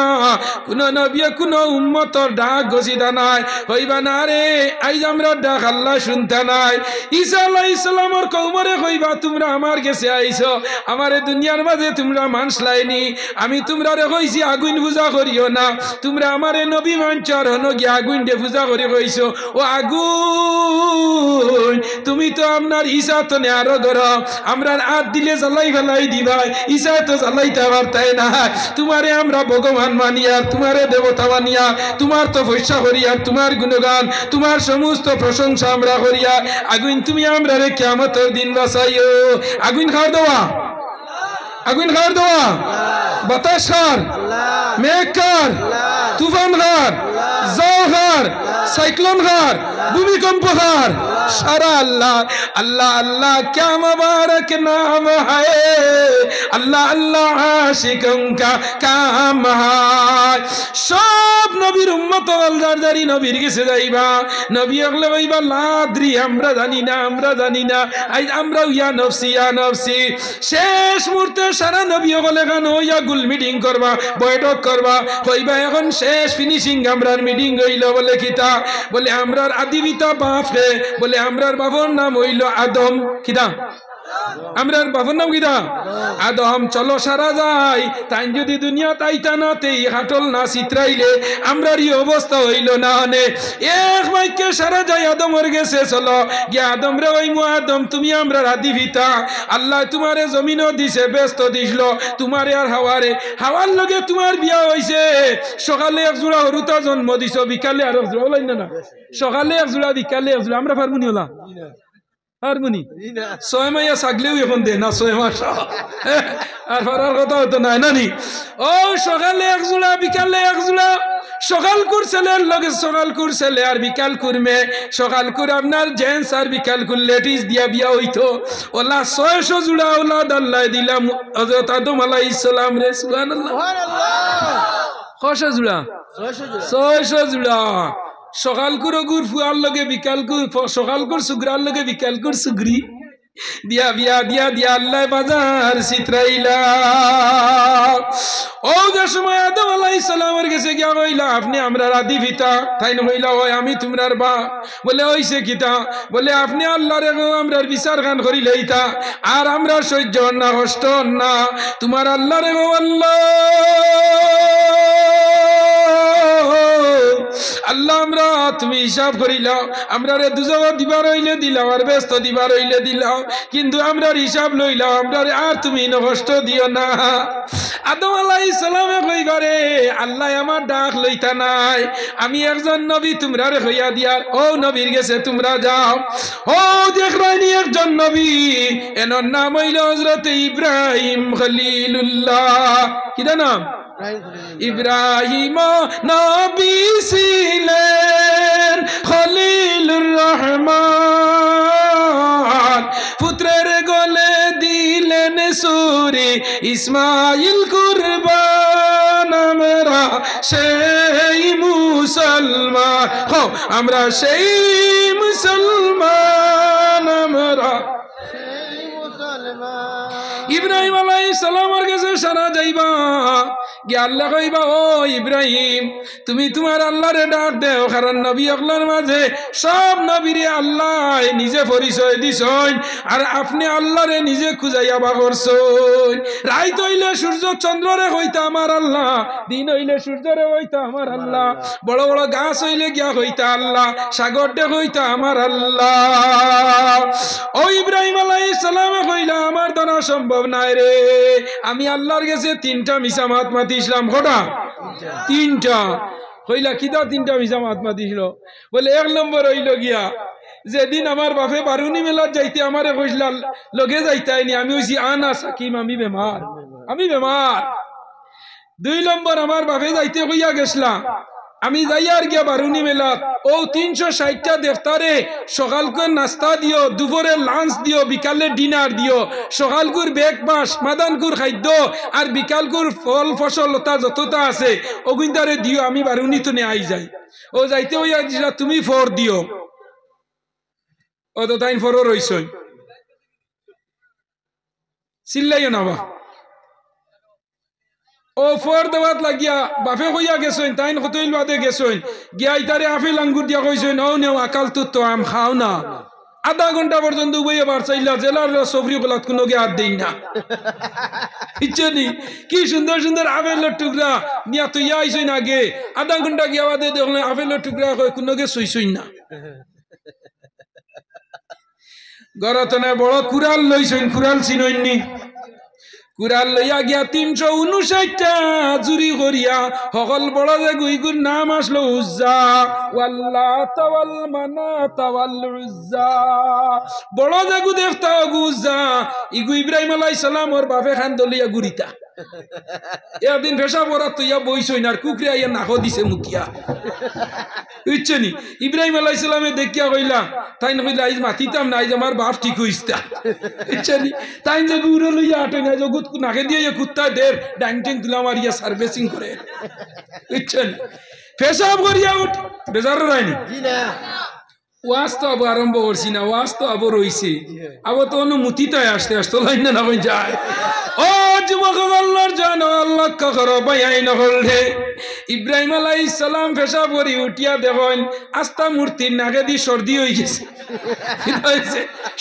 [SPEAKER 1] কোন নবী কোন উম্মতর ডাক গছিতা নাই কইবা না রে আইজ আমরা ডাক আল্লাহ শুনতা নাই ঈসা আলাইহিস সালামের কওমরে কইবা তোমরা আমার কাছে আইছো আমারে দুনিয়ার মাঝে তোমরা মানসলাইনি আমি তোমরারে কইছি আগুন পূজা করিও না তোমরা আমারে নবী মানছর হনো গিয়া আগুন দে পূজা করি কইছো ও আগুন তুমি তো আপনার ঈসা তো আরো গরম আমরা হাত দিলে জ্বালাই ফেলাই দিবাই ঈসা তো জ্বালাইতে পারতাই না তোমারে আমরা ভগবান মানিয়া তোমারে দেবতা মানিয়া তোমার তো পয়সা করিয়া তোমার গুণগান তোমার সমস্ত প্রশংসা আমরা করিয়া আগুন তুমি আমরা রে কিয়ামতের দিন বাঁচাইও আগুন খাওয়ার দেওয়া আগুন খাওয়ার দেওয়া বাতাস খার মেঘ খার তুফান খার জল খার সাইক্লোন খার ভূমিকম্প খার সারা আল্লাহ আল্লাহ আল্লাহ क्या मुबारक नाम है अल्लाह अल्लाह आशिकों का काम है সব নবীর উম্মত আলদারদারি নবীর কাছে যাইবা নবী আগলে কইবা লাদ্রি আমরা জানি না আজ আমরা ইয়া নফসি শেষ মুহূর্তে সারা নবী গলে গান হইয়া গুল মিটিং করবা বৈঠক করবা কইবা এখন শেষ ফিনিশিং আমরার মিটিং হইল বলে কিতা বলে আমরার আদি পিতা বাপ রে বলে আমরার বাবার নাম হইল আদম কিতা আমরার বাবার নাম কিতা আদম চলো সারা যাই তাই যদি দুনিয়া তাইতা না তেই হাটল না চিত্রাইলে আমরার এই অবস্থা হইল না নে এক মাইকে সারা যাই আদমর গেছে চলো গিয়া আদম রে ওই মু আদম তুমি আমরার আদি পিতা আল্লাহ তোমারে জমিনও দিছে ব্যস্ত দিছিল তোমারে আর হাওয়ার লগে তোমার বিয়া হইছে সকালে এক জোড়া হরুতা জন্ম দিছ বিকালে আর এক জোড়া হলাই না সকালে এক জোড়া বিকালে এক জোড়া আমরা পারবনি হলা হারমোনি 6 মাইয়া ছাগলেও এখন দে না 6 মাস আর ফারার কথা হতো না নানি ও সকালে এক জোড়া বিকালে এক জোড়া সকাল কুরছেলের লগে সকাল কুরছেলে আর বিকাল কুরমে সকাল কুর আপনার জেন্টস আর বিকাল কুর লেডিস দিয়া বিয়া হইতো ওলা 600 জোড়া ওলাদ আল্লাহ দিলাম হযরত আদম আলাইহিস সালাম রে সুবহানাল্লাহ কয়শো জোড়া 600 জোড়া সকাল করে গুর ফুয়ার লগে বিকাল করে সকাল করে সুগ্রার লগে বিকাল করে সুগ্রি দিয়া বিয়া দিয়া দিয়া আল্লাহ বাজার চিত্রাইলা ও যে সময় আদম আলাইহিস সালামের কাছে গিয়া কইলা আপনি আমরার আদি পিতা তাই না কইলা ওই আমি তোমরার বা বলে হইছে কিতা বলে আপনি আল্লাহর আমরার বিচার গান করিলেইতা আর আমরা সহ্য না কষ্ট না তোমার আল্লাহর আল্লাহ আল্লাহ আমরা তুমি হিসাব করিলাও আমরা রে দুজক দিবার হইলে দিলাও আর ব্যস্ত দিবার হইলে দিলাও কিন্তু আমরা হিসাব লইলাও আমরা আর তুমি কষ্ট দিও না আদম আলাইহিস সালামে কইবারে আল্লাহ আমার ডাক লইতা নাই আমি একজন নবী তোমরা রে হইয়া দিয়ার ও নবীর গেছে তোমরা যাও ও দেখরানি একজন নবী এনর নাম হইল হযরত ইব্রাহিম খলিলুল্লাহ কি নাম ইব্রাহিম নবী ছিলেন খলিলুর রহমান পুত্রের গলে দিলেন সুরি ইসমাইল কুরবান আমরা সেই মুসলমান আমরা সেই মুসলমান আমরা ইব্রাহিম আলাইহিস সালামের কাছে সারা যাইবা গিয়ে আল্লাহ কইবা ও ইব্রাহিম তুমি তোমার আল্লাহরে ডাক দেও কারণ নবী আল্লাহর মাঝে সব নবীরে আল্লাহ নিজে পরিচয় দিছেন আর আপনি আল্লাহরে নিজে খুঁজাইয়া বা করছেন রাত হইলে সূর্য চন্দ্ররে হইতা আমার আল্লাহ দিন হইলে সূর্যরে হইতা আমার আল্লাহ বড় বড় গাছ হইলে গিয়া হইতা আল্লাহ সাগর ডে হইতা আমার আল্লাহ ও ইব্রাহিম আলাইহিস সালামে কইলা আমার দ্বারা সম্ভব নাই রে আমি আল্লাহর কাছে তিনটা মিছা মাত মাতিছিলাম কটা তিনটা কইলা কিতা তিনটা মিছা মাত মাতিছিল বলে এক নম্বর হইল গিয়া যেদিন আমার বাপে বারুনি মেলার যাইতে আমারে কইলা লগে যাইতাইনি আমি হইছি আনা সাকিম আমি বেমার 2 নম্বর আমার বাপে যাইতে কইয়া গেছলা আমি যাই আর গিয়া বারুনি মেলা ও 360টা দেবতারে সকালকে নাস্তা দিও, দুপুরে লাঞ্চ দিও, বিকালে ডিনার দিও, সকালকুর ব্রেকফাস্ট মাদানকুর খাদ্য আর বিকালকুর ফল ফসল লতা যতটা আছে ওগুন্দারে দিও, আমি বারুনি তো নে আই যাই। ও যাইতে হইয়া দিলা তুমি ফর দিও, ও তো তাই ফরও রইছই, চিল্লাইও না বা ও ফর দেওয়াত লাগিয়া বাপে কইয়া গেছেন তাইন কতইল বাদে গেছেন গিয়া ইতারে আপেল আঙ্গুর দিয়া কইছেন ও নেও আকাল তো আম খাও না। আধা ঘন্টা পর্যন্ত উবাইয়া বার চাইলা জেলার সফরি গোলাত কোনো গে হাত দেই না। কি সুন্দর সুন্দর আপেলের টুকরা নিয়া তুই আইসই না গে, আধা ঘন্টা গিয়া বাদে দেখলে আপেলের টুকরা কয় কোনো গে সইসই না। গরতনে বড় কুড়াল লইছেন, কুড়াল চিনইনি, কুড়াল লইয়া গিয়া 359টা জুরি করিয়া সকল বড় যে গুইগুর নাম আসলো উজ্জা, ওয়াল্লাত ওয়াল মানাত ওয়াল উজ্জা, বড় যে গু দেবতা উজ্জা ইগু ইব্রাহিম আলাইহিস সালামর বাপে খান দলিয়া গুরিতা। একদিন ফেসা পড়া তুইয়া বইছই না আর কুকরে আইয়া নাকো দিছে মুতিয়া, বুঝছনি? ইব্রাহিম আলাইহিস সালামে দেখিয়া কইলা তাই না, কইলা আইজ মাতিতাম না, আইজ আমার বাপ ঠিক হইস্তা, বুঝছনি? তাই যে গুড়ো লইয়া আটে না জগৎ নাকে দিয়ে কুত্তা দের ডাং টেং তুলা মারিয়া সার্ভিসিং করে, বুঝছনি? ফেসাব করিয়া উঠ বেজার রাইনি ওয়াজ তো আবার আরম্ভ করছি না, ওয়াজ তো আবার রইছে, আবার তো অনুমতিটাই আসতে আসতে লাইন না হয়ে যায়। ও যুবক আল্লাহর জানো আল্লাহ করো বাইয়াই নহল রে। ইব্রাহিম আলাইহিস সালাম পেশাব করি উঠিয়া দেখেন আস্তা মূর্তির নাকে দি সর্দি হয়ে গেছে,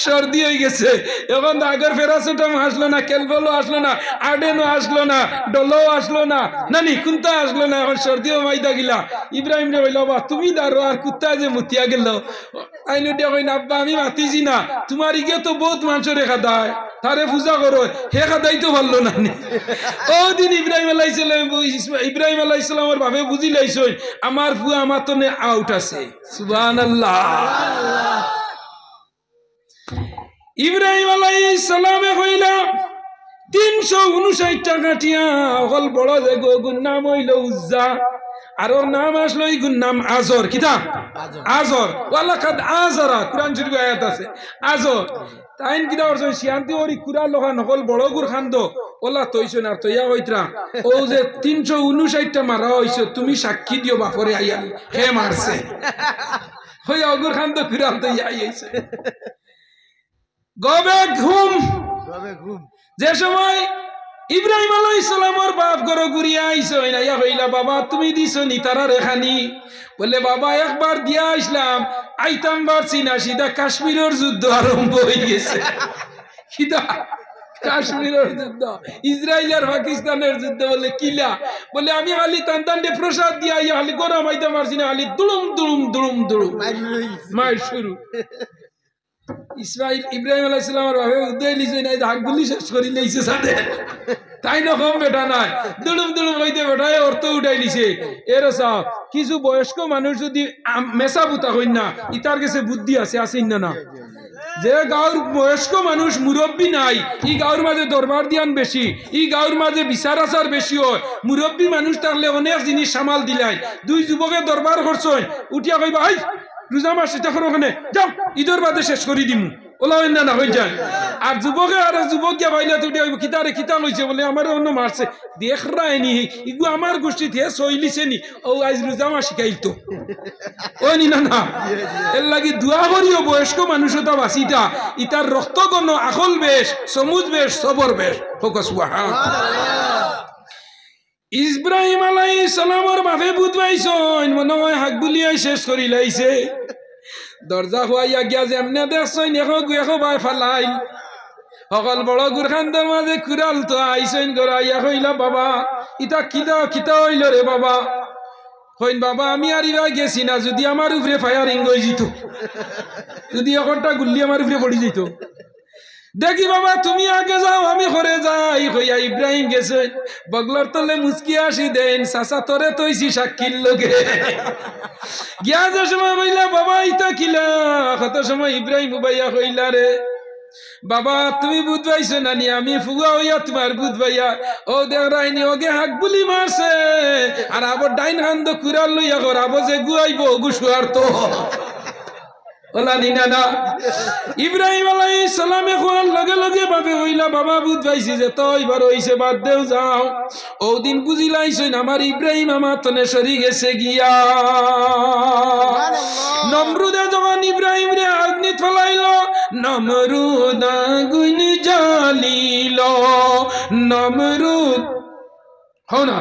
[SPEAKER 1] সর্দি হয়ে গেছে। এখন আগের প্যারাসিটামল আসলো না, ক্যালভলো আসলো না, আর্ডেনও আসলো না, ডলো আসলো না, নানি কুন্তা আসলো না, এখন সর্দিও মাইদা গিলা। ইব্রাহিম রে বলল বা তুমি দাঁড়ো আর কুত্তা যে মুতিয়া গেল আইন কইন আব্বা আমি মাতিছি না, তোমার ইগে তো বহুত মানুষ রেখা দেয় তারে পূজা করো, হে খাদাই তো ভালো না। ও দিন ইব্রাহিম আলাইহিস সালামের ভাবে বুঝি লাইছই আমার ফুয়া আমার তো আউট আছে। সুবহানাল্লাহ। ইব্রাহিম আলাইহিস সালামে কইলা 359 টাকা টিয়া অকল বড় যে গুন নাম হইল উজ্জা, আর ওর নাম আসলো এই গুন নাম আজর। কিতা আজর, ওয়ালাকাদ আজরা কুরআন শরীফে আয়াত আছে আজর। তাইন কিতা করছ শিয়ান্তি ওরি কুরআন লখা নকল বড় গুর খান্দ ওলা তইছন আর তইয়া কইতরা ও যে 359টা মারা হইছে তুমি সাক্ষী দিও বাপরে আইয়া হে মারছে হই অগুর খান্দ কুরআন তইয়া আইছে গবে ঘুম। যে সময় ইব্রাহিম আলাইহিস সালামের বাপ ঘর ঘুরিয়া আইছে ইয়া কইলা বাবা তুমি দিছো নি তারা রেখানি? বলে বাবা একবার দিয়া আসলাম আইতাম পারছি না, সিধা কাশ্মীরের যুদ্ধ আরম্ভ হয়ে গেছে। সিধা কাশ্মীরের যুদ্ধ, ইসরায়েল আর পাকিস্তানের যুদ্ধ। বলে কিলা? বলে আমি খালি টান টান প্রসাদ দিয়া ইয়া খালি গরম আইতাম পারছি না, খালি দুলুম দুলুম দুলুম দুলুম মার শুরু। ইব্রাহিম আলাইহিস সালামের ভাবে উদয় লিছে নাই হাকগুলি শেষ করি লইছে সাথে, তাই না কম বেটা নাই দুলুম দুলুম হইতে বেটায় অর্থ উঠাই লিছে। এর সব কিছু বয়স্ক মানুষ যদি মেসা বুতা হইন না ইতার কাছে বুদ্ধি আছে, আসেন না না? যে গাঁর বয়স্ক মানুষ মুরব্বী নাই, ই গাঁর মাঝে দরবার দিয়ান বেশি, ই গাঁর মাঝে বিচার আচার বেশি হয়। মুরব্বী মানুষ থাকলে অনেক জিনিস সামাল দিলাই। দুই যুবকে দরবার করছেন উঠিয়া কইবা হাই রোজা মাস এটা করো ওখানে যাও ঈদের বাদে শেষ করি দিমু ওলা না হয়ে যায়। আর যুবকে আর যুবক গিয়া বাইলা তুই কিতারে কিতা লইছে বলে আমার অন্য মারছে দেখ রায়নি ইগু আমার গোষ্ঠীতে সইলিছে নি ও আজ রোজা মাস শিখাইতো ও নি না না। এর লাগি দোয়া করিও বয়স্ক মানুষতা বাসিটা ইতার রক্তগণ আকল বেশ সমুজ বেশ সবর বেশ ফোকাস ইব্রাহিম আলাইহিস সালামের বাপে বুঝবাইছন মনে হয় হাক বুলিয়াই শেষ করি লাইছে। দরজা খুয়াইয়া গিয়া যেমনে দেখছইন এখো বাই ফালাই সকল বড় গুরখানদের মাঝে কুড়াল তো আইসইন গড়াইয়া কইলা বাবা ইটা কিতা হইল রে বাবা? কইন বাবা আমি আর ইবা গেছি না, যদি আমার উপরে ফায়ারিং হয়ে যেত, যদি একটা গুল্লি আমার উপরে পড়ি যেত। দেখি বাবা তুমি আগে যাও আমি ঘরে যাই কইয়া ইব্রাহিম গেছে বগলার তলে মুচকি আসি দেন চাচা তোরে তৈছি সাক্ষীর লগে গিয়া যে সময় কইলা বাবা ইতা কিলা কত সময় ইব্রাহিম উবাইয়া কইলা রে বাবা তুমি বুধ পাইছো নানি আমি ফুগা হইয়া তোমার বুধ ভাইয়া ও দেখ রাইনি ওকে হাক বুলি মারছে আর আবার ডাইন হান্দ কুড়াল লইয়া কর আবার যে গুয়াইব গুসুয়ার তো ওলা নিনা না ইব্রাহিম আলাইহিস সালামে কোন লগে লগে ভাবে হইলা বাবা বুধ পাইছি যে তো এবার হইছে বাদ দেও যাও ও দিন বুঝিলাইছই আমার ইব্রাহিম আমার তনে সরি গেছে গিয়া নমরুদে যখন ইব্রাহিম রে অগ্নি ফলাইল নমরুদ আগুন জ্বালিল নমরুদ হও না